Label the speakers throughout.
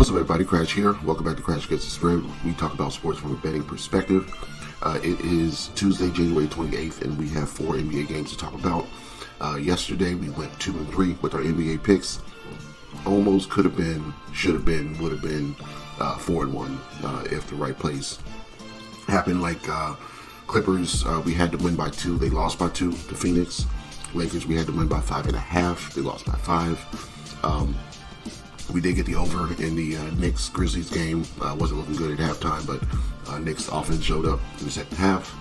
Speaker 1: What's up, everybody? Crash here. Welcome back to Crash Gets the Spread. We talk about sports from a betting perspective. It is Tuesday, January 28th, and we have 4 NBA games to talk about. Yesterday, we went 2-3 with our NBA picks. Almost could have been, should have been, would have been 4-1 if the right plays happened. Like Clippers, we had to win by 2. They lost by 2 to Phoenix. Lakers, we had to win by 5.5. They lost by 5. We did get the over in the Knicks-Grizzlies game. Wasn't looking good at halftime, but Knicks offense showed up in the second half.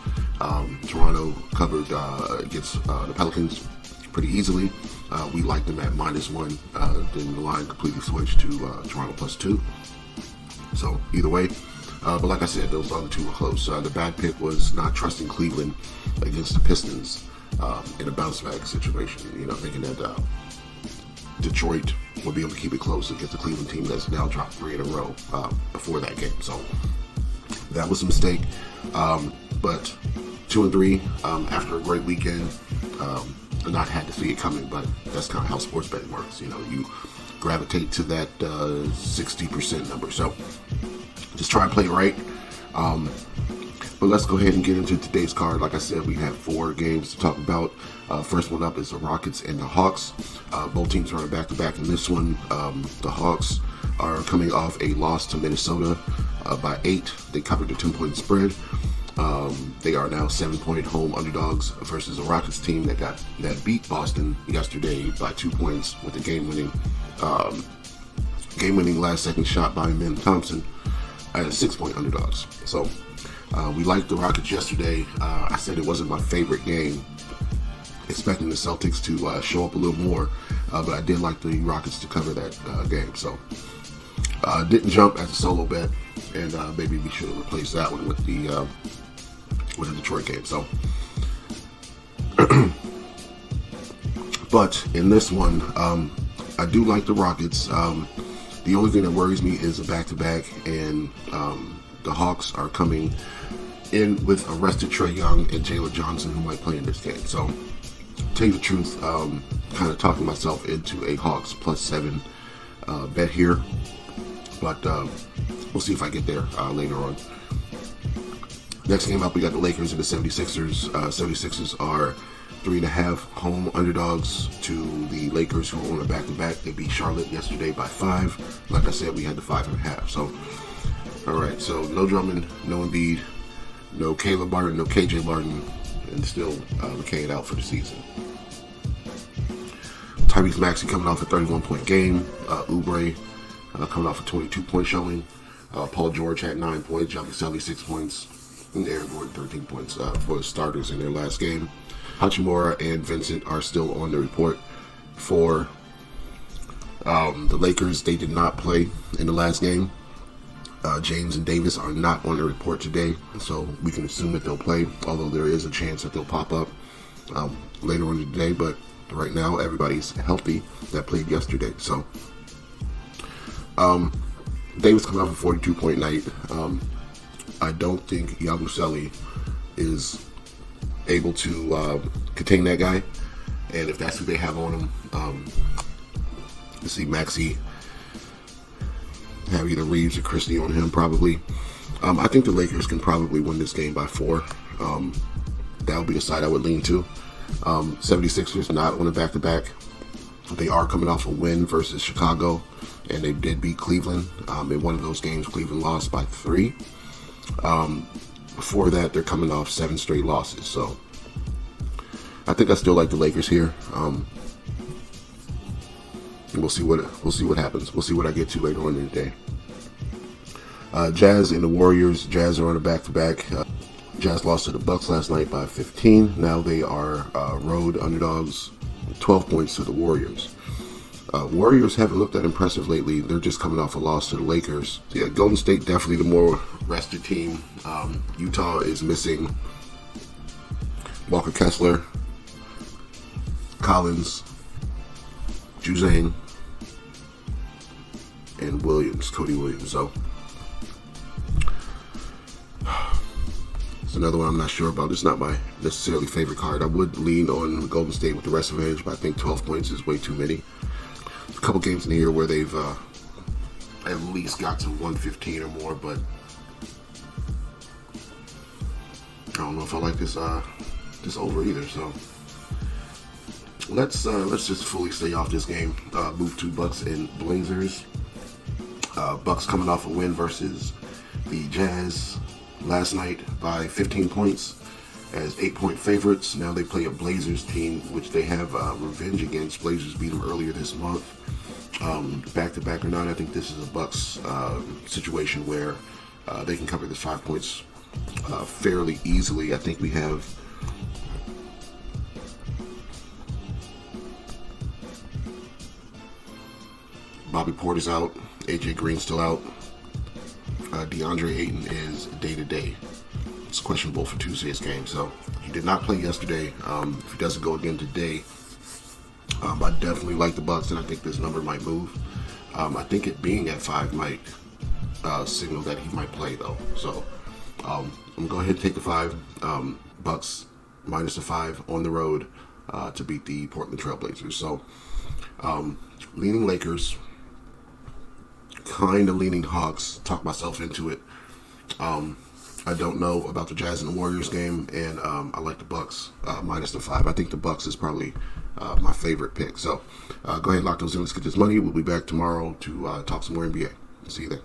Speaker 1: Toronto covered against the Pelicans pretty easily. We liked them at -1. Then the line completely switched to Toronto +2. So either way, but like I said, those other two were close. The bad pick was not trusting Cleveland against the Pistons in a bounce back situation. You know, thinking that Detroit will be able to keep it close against the Cleveland team that's now dropped 3 in a row before that game. So that was a mistake. But 2-3 after a great weekend. Not had to see it coming, but that's kind of how sports betting works. You know, you gravitate to that 60% number. So just try and play it right. But let's go ahead and get into today's card. Like I said, we have 4 games to talk about. First one up is the Rockets and the Hawks. Both teams are on a back-to-back in this one. The Hawks are coming off a loss to Minnesota by 8. They covered the 10-point spread. They are now 7-point home underdogs versus a Rockets team that beat Boston yesterday by 2 points with a game-winning last-second shot by Ben Thompson as 6-point underdogs. So we liked the Rockets yesterday. I said it wasn't my favorite game, expecting the Celtics to show up a little more, but I did like the Rockets to cover that game. So didn't jump as a solo bet, and maybe we should have replaced that one with the Detroit game. So, but in this one, I do like the Rockets. The only thing that worries me is a back-to-back, and the Hawks are coming in with arrested Trae Young and Jalen Johnson, who might play in this game. So, to tell you the truth, kind of talking myself into a Hawks +7 bet here, but we'll see if I get there later on. Next game up, we got the Lakers and the 76ers. 76ers are 3.5 home underdogs to the Lakers, who are on a back-to-back. They beat Charlotte yesterday by 5. Like I said, we had the 5.5. So, all right. So no Drummond, no Embiid, no Caleb Martin, no KJ Martin, and still McCain out for the season. Tyrese Maxey coming off a 31-point game. Oubre coming off a 22-point showing. Paul George had 9 points. John Caselli 6 points. And Aaron Gordon 13 points for the starters in their last game. Hachimura and Vincent are still on the report for the Lakers. They did not play in the last game. James and Davis are not on the report today, so we can assume that they'll play, although there is a chance that they'll pop up later on today. But right now, everybody's healthy that played yesterday. So Davis coming off a 42-point night. I don't think Yabusele is able to contain that guy, and if that's who they have on him, you see Maxey have either Reeves or Christie on him probably. I think the Lakers can probably win this game by 4. That would be the side I would lean to. 76ers not on a back-to-back. They are coming off a win versus Chicago, and they did beat Cleveland. In one of those games, Cleveland lost by 3. Before that, they're coming off 7 straight losses. So I think I still like the Lakers here. We'll see what happens. We'll see what I get to later on in the day. Jazz and the Warriors. Jazz are on a back-to-back. Jazz lost to the Bucks last night by 15. Now they are road underdogs, 12 points to the Warriors. Warriors haven't looked that impressive lately. They're just coming off a loss to the Lakers. Yeah, Golden State definitely the more rested team. Utah is missing Walker Kessler, Collins, Juzang, and Cody Williams. So it's another one I'm not sure about. It's not my necessarily favorite card. I would lean on Golden State with the rest advantage, but I think 12 points is way too many. A couple games in here where they've at least got to 115 or more, but I don't know if I like this over either. So let's just fully stay off this game. Move to Bucks and Blazers. Bucks coming off a win versus the Jazz last night by 15 points as 8-point favorites. Now they play a Blazers team, which they have revenge against. Blazers beat them earlier this month. Back-to-back or not, I think this is a Bucks situation where they can cover this 5 points fairly easily. I think we have Bobby Portis out, AJ Green still out. DeAndre Ayton is day-to-day. It's questionable for Tuesday's game, so he did not play yesterday. If he doesn't go again today, I definitely like the Bucks, and I think this number might move. I think it being at 5 might signal that he might play, though. So I'm going to go ahead and take the 5. Bucks minus the 5 on the road to beat the Portland Trailblazers. So leaning Lakers, kind of leaning Hawks. Talk myself into it. I don't know about the Jazz and the Warriors game, and I like the Bucks minus the 5. I think the Bucks is probably my favorite pick. So go ahead and lock those in. Let's get this money. We'll be back tomorrow to talk some more NBA. See you then.